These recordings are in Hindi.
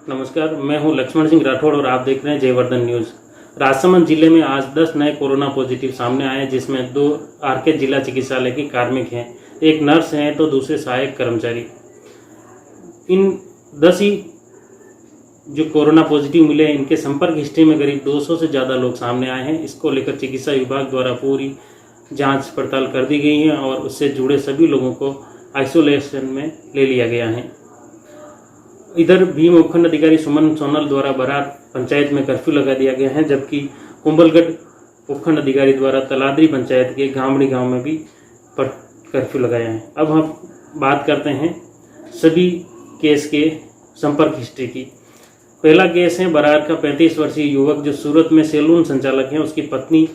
नमस्कार, मैं हूं लक्ष्मण सिंह राठौड़ और आप देख रहे हैं जयवर्धन न्यूज़। राजसमंद जिले में आज 10 नए कोरोना पॉजिटिव सामने आए, जिसमें 2 आरके जिला चिकित्सालय के कार्मिक हैं, एक नर्स हैं तो दूसरे सहायक कर्मचारी। इन 10 ही जो कोरोना पॉजिटिव मिले हैं, इनके संपर्क हिस्ट्री में करीब 200 से ज़्यादा लोग सामने आए हैं। इसको लेकर चिकित्सा विभाग द्वारा पूरी जाँच पड़ताल कर दी गई है और उससे जुड़े सभी लोगों को आइसोलेशन में ले लिया गया है। इधर भीम उपखंड अधिकारी सुमन सोनल द्वारा बरार पंचायत में कर्फ्यू लगा दिया गया है, जबकि कुंभलगढ़ उपखंड अधिकारी द्वारा तलादरी पंचायत के गामड़ी गांव में भी कर्फ्यू लगाया है। अब हम बात करते हैं सभी केस के संपर्क हिस्ट्री की। पहला केस है बरार का 35 वर्षीय युवक जो सूरत में सैलून संचालक है। उसकी पत्नी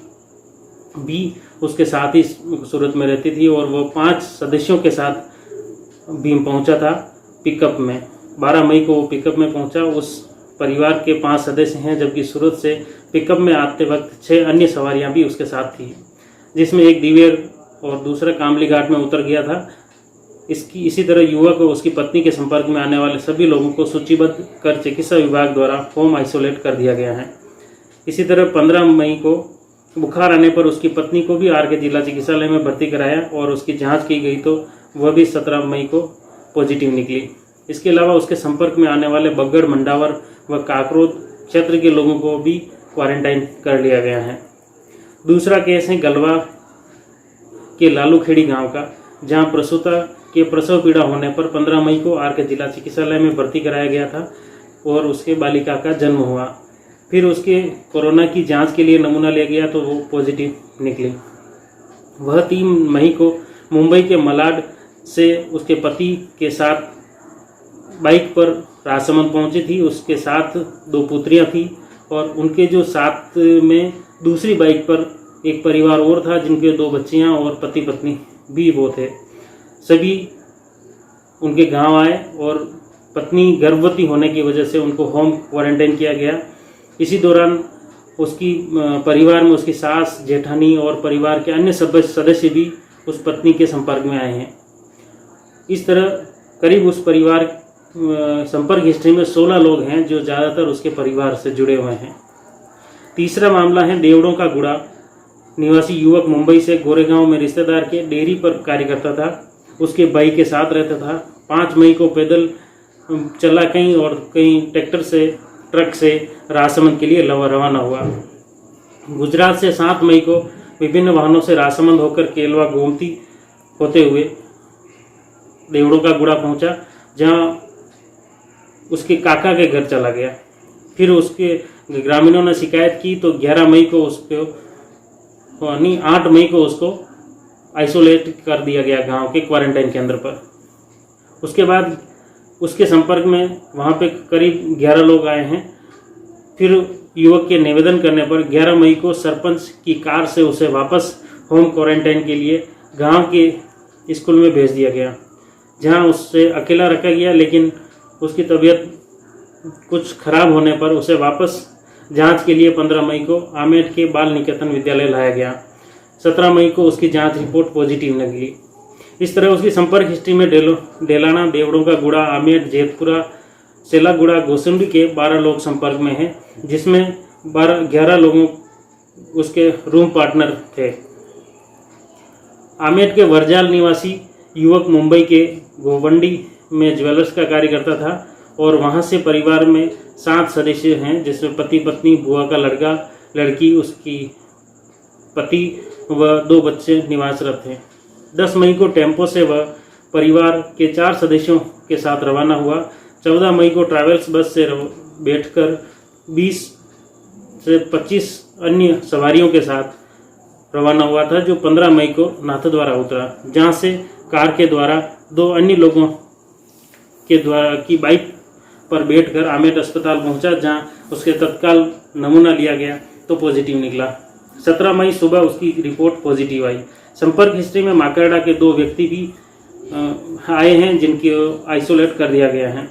भी उसके साथ ही सूरत में रहती थी और वो 5 सदस्यों के साथ भीम पहुंचा था पिकअप में। 12 मई को वो पिकअप में पहुंचा। उस परिवार के 5 सदस्य हैं, जबकि सूरत से पिकअप में आते वक्त 6 अन्य सवारियां भी उसके साथ थी, जिसमें एक दिवेर और दूसरा कामली घाट में उतर गया था। इसी तरह युवक और उसकी पत्नी के संपर्क में आने वाले सभी लोगों को सूचीबद्ध कर चिकित्सा विभाग द्वारा होम आइसोलेट कर दिया गया है। इसी तरह 15 मई को बुखार आने पर उसकी पत्नी को भी आरके जिला चिकित्सालय में भर्ती कराया और उसकी जांच की गई तो वह भी 17 मई को पॉजिटिव निकली। इसके अलावा उसके संपर्क में आने वाले बगड़, मंडावर व काकरोद क्षेत्र के लोगों को भी क्वारंटाइन कर लिया गया है। दूसरा केस है गलवा के लालूखेड़ी गांव का, जहां प्रसूता के प्रसव पीड़ा होने पर 15 मई को आरके जिला चिकित्सालय में भर्ती कराया गया था और उसके बालिका का जन्म हुआ। फिर उसके कोरोना की जांच के लिए नमूना लिया गया तो वो पॉजिटिव निकली। वह 3 मई को मुंबई के मलाड से उसके पति के साथ बाइक पर राजसमंद पहुंची थी। उसके साथ 2 पुत्रियां थी और उनके जो साथ में दूसरी बाइक पर एक परिवार और था, जिनके 2 बच्चियां और पति पत्नी भी वो थे। सभी उनके गांव आए और पत्नी गर्भवती होने की वजह से उनको होम क्वारंटाइन किया गया। इसी दौरान उसकी परिवार में उसकी सास, जेठानी और परिवार के अन्य सदस्य भी उस पत्नी के संपर्क में आए हैं। इस तरह करीब उस परिवार संपर्क हिस्ट्री में 16 लोग हैं, जो ज़्यादातर उसके परिवार से जुड़े हुए हैं। तीसरा मामला है देवड़ों का गुड़ा निवासी युवक, मुंबई से गोरेगांव में रिश्तेदार के डेयरी पर कार्य करता था। उसके भाई के साथ रहता था। 5 मई को पैदल चला कहीं और कहीं ट्रक से राजसमंद के लिए रवाना हुआ। गुजरात से 7 मई को विभिन्न वाहनों से राजसमंद होकर केलवा गोमती होते हुए देवड़ों का गुड़ा पहुंचा, जहां उसके काका के घर चला गया। फिर उसके ग्रामीणों ने शिकायत की तो 11 मई को उसको 8 मई को उसको आइसोलेट कर दिया गया गांव के क्वारंटाइन केंद्र पर। उसके बाद उसके संपर्क में वहां पे करीब 11 लोग आए हैं। फिर युवक के निवेदन करने पर 11 मई को सरपंच की कार से उसे वापस होम क्वारंटाइन के लिए गांव के स्कूल में भेज दिया गया, जहां उससे अकेला रखा गया। लेकिन उसकी तबीयत कुछ खराब होने पर उसे वापस जांच के लिए 15 मई को आमेठ के बाल निकेतन विद्यालय लाया गया। 17 मई को उसकी जांच रिपोर्ट पॉजिटिव निकली। इस तरह उसकी संपर्क हिस्ट्री में डेलाना, देवड़ों का गुड़ा, आमेठ, जेतपुरा, सेलागुड़ा, गोसुंडी के 12 लोग संपर्क में हैं, जिसमें 11 लोगों उसके रूम पार्टनर थे। आमेठ के वरजाल निवासी युवक मुंबई के गोवंडी में ज्वेलर्स का कार्य करता था और वहां से परिवार में 7 सदस्य हैं, जिसमें पति पत्नी, बुआ का लड़का लड़की, उसकी पति व 2 बच्चे निवासरत हैं। 10 मई को टेम्पो से वह परिवार के 4 सदस्यों के साथ रवाना हुआ। 14 मई को ट्रैवल्स बस से बैठकर 20 से 25 अन्य सवारियों के साथ रवाना हुआ था, जो 15 मई को नाथद्वारा उतरा, जहां से कार के द्वारा 2 अन्य लोगों के द्वारा की बाइक पर बैठकर आमेठ अस्पताल पहुंचा, जहां उसके तत्काल नमूना लिया गया तो पॉजिटिव निकला। 17 मई सुबह उसकी रिपोर्ट पॉजिटिव आई। संपर्क हिस्ट्री में माकरडा के 2 व्यक्ति भी आए हैं, जिनकी आइसोलेट कर दिया गया है।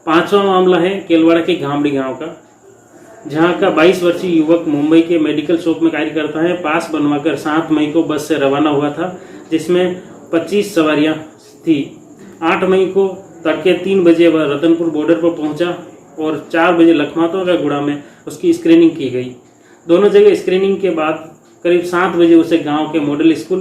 5वां मामला है केलवाड़ा के गामड़ी गांव का, जहां का 22 वर्षीय युवक मुंबई के मेडिकल शॉप में कार्य करता है। पास बनवाकर 7 मई को बस से रवाना हुआ था, जिसमें 25 सवारियां थी। 8 मई को तड़के 3 बजे वह रतनपुर बॉर्डर पर पहुंचा और 4 बजे लखमातों का गुड़ा में उसकी स्क्रीनिंग की गई। दोनों जगह स्क्रीनिंग के बाद करीब 7 बजे उसे गांव के मॉडल स्कूल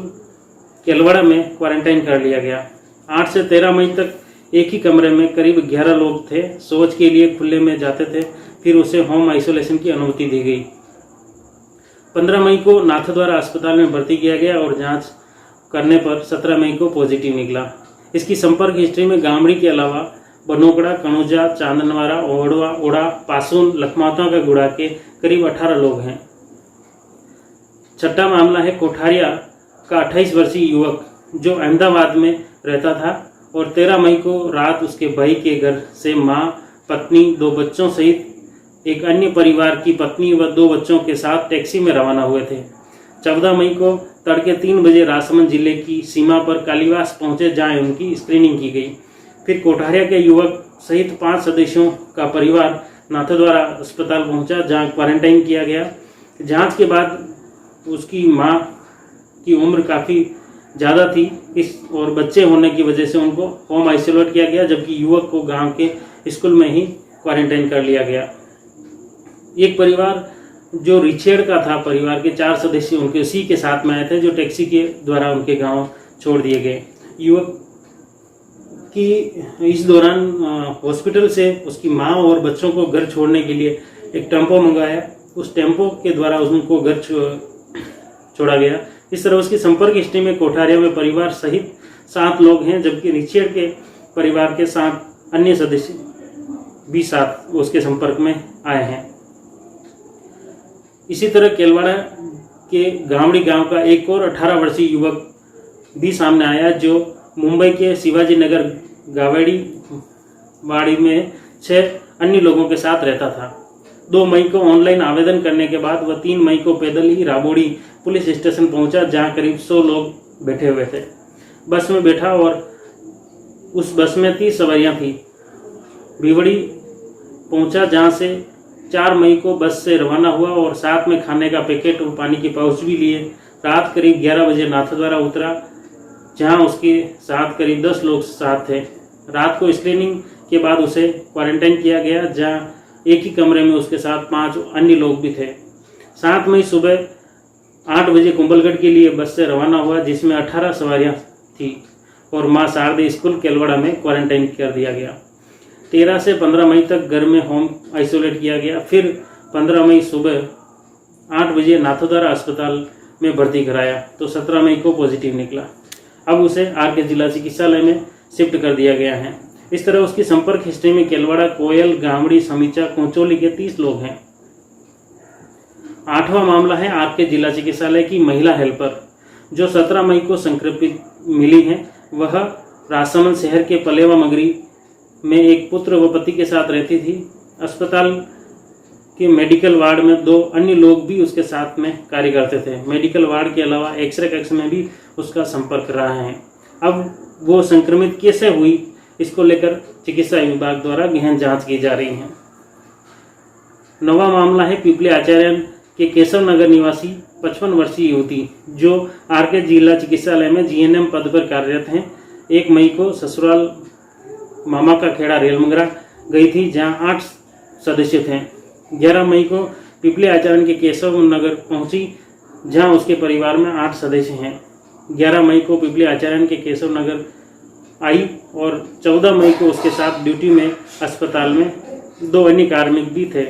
केलवाड़ा में क्वारंटाइन कर लिया गया। 8 से 13 मई तक एक ही कमरे में करीब 11 लोग थे। शौच के लिए खुले में जाते थे। फिर उसे होम आइसोलेशन की अनुमति दी गई। 15 मई को नाथद्वारा अस्पताल में भर्ती किया गया और जांच करने पर 17 मई को पॉजिटिव निकला। इसकी संपर्क हिस्ट्री में गामड़ी के अलावा बनोकड़ा, कणुजा, चांदनवारा, ओहड़वा, ओड़ा, पासून, लखमाता का गुड़ा के करीब 18 लोग हैं। छठा मामला है कोठारिया का 28 वर्षीय युवक जो अहमदाबाद में रहता था और 13 मई को रात उसके भाई के घर से मां, पत्नी, 2 बच्चों सहित एक अन्य परिवार की पत्नी व 2 बच्चों के साथ टैक्सी में रवाना हुए थे। 14 मई को तड़के 3 बजे राजसमंद जिले की सीमा पर कालीवास पहुंचे जहां उनकी स्क्रीनिंग की गई। फिर कोठारिया के युवक सहित 5 सदस्यों का परिवार नाथद्वारा अस्पताल पहुंचा जहां क्वारंटाइन किया गया। जांच के बाद उसकी मां की उम्र काफ़ी ज़्यादा थी और बच्चे होने की वजह से उनको होम आइसोलेट किया गया, जबकि युवक को गांव के स्कूल में ही क्वारंटाइन कर लिया गया। एक परिवार जो रिछेड़ का था, परिवार के 4 सदस्य उनके उसी के साथ में आए थे जो टैक्सी के द्वारा उनके गांव छोड़ दिए गए। युवक की इस दौरान हॉस्पिटल से उसकी मां और बच्चों को घर छोड़ने के लिए एक टेम्पो मंगाया। उस टेम्पो के द्वारा उनको घर छोड़ा गया। इस तरह उसकी संपर्क हिस्ट्री में कोठारिया में परिवार सहित 7 लोग हैं, जबकि रिछेड़ के परिवार के 7 अन्य सदस्य भी साथ उसके संपर्क में आए हैं। इसी तरह केलवाड़ा के गामड़ी गांव का एक और 18 वर्षीय युवक भी सामने आया जो मुंबई के शिवाजी नगर गावेड़ी वाड़ी में 6 अन्य लोगों के साथ रहता था। 2 मई को ऑनलाइन आवेदन करने के बाद वह 3 मई को पैदल ही राबोड़ी पुलिस स्टेशन पहुंचा जहां करीब 100 लोग बैठे हुए थे। बस में बैठा और उस बस में 30 सवारियां थी। भिवड़ी पहुंचा जहां से 4 मई को बस से रवाना हुआ और साथ में खाने का पैकेट और पानी की पाउच भी लिए। रात करीब 11 बजे नाथद्वारा उतरा जहां उसके साथ करीब 10 लोग साथ थे। रात को स्क्रीनिंग के बाद उसे क्वारंटाइन किया गया जहां एक ही कमरे में उसके साथ 5 अन्य लोग भी थे। 7 मई सुबह 8 बजे कुंभलगढ़ के लिए बस से रवाना हुआ जिसमें 18 सवारियां थी और मां शारदे स्कूल केलवाड़ा में क्वारंटाइन कर दिया गया। 13 से 15 मई तक घर में होम आइसोलेट किया गया। फिर 15 मई सुबह 8 बजे नाथद्वारा अस्पताल में भर्ती कराया तो 17 मई को पॉजिटिव निकला। अब उसे आरके जिला चिकित्सालय में शिफ्ट कर दिया गया है। इस तरह उसकी संपर्क हिस्ट्री में केलवाड़ा, कोयल, गामड़ी, समीचा, कोंचोली के 30 लोग हैं। 8वां मामला है आरके जिला चिकित्सालय की महिला हेल्पर जो 17 मई को संक्रमित मिली है। वह राजसमंद शहर के पलेवा मगरी में एक पुत्र व पति के साथ रहती थी। अस्पताल के मेडिकल वार्ड में 2 अन्य लोग भी उसके साथ में कार्य करते थे। मेडिकल वार्ड के अलावा एक्सरे कक्ष में भी उसका संपर्क रहा है। अब वो संक्रमित कैसे हुई इसको लेकर चिकित्सा विभाग द्वारा गहन जांच की जा रही है। 9वां मामला है पिपली आचार्य के केशव नगर निवासी 55 वर्षीय युवती जो आरके जिला चिकित्सालय में जीएनएम पद पर कार्यरत हैं। 1 मई को ससुराल मामा का खेड़ा रेलमंगरा गई थी जहां 8 सदस्य थे। 11 मई को पिपली आचार्य के केशव नगर पहुंची जहां उसके परिवार में 8 सदस्य हैं। 11 मई को पिपली आचार्य के केशव नगर आई और 14 मई को उसके साथ ड्यूटी में अस्पताल में 2 अन्य कार्मिक भी थे।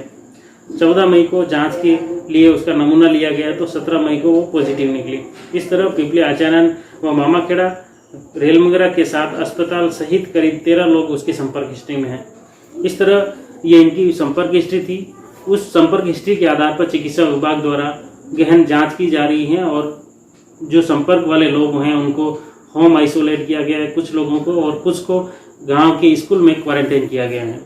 14 मई को जांच के लिए उसका नमूना लिया गया तो 17 मई को वो पॉजिटिव निकली। इस तरह पिपली आचार्य व मामाखेड़ा रेलमंगरा के साथ अस्पताल सहित करीब 13 लोग उसकी संपर्क हिस्ट्री में हैं। इस तरह ये इनकी संपर्क हिस्ट्री थी। उस संपर्क हिस्ट्री के आधार पर चिकित्सा विभाग द्वारा गहन जांच की जा रही है और जो संपर्क वाले लोग हैं उनको होम आइसोलेट किया गया है कुछ लोगों को और कुछ को गांव के स्कूल में क्वारंटाइन किया गया है।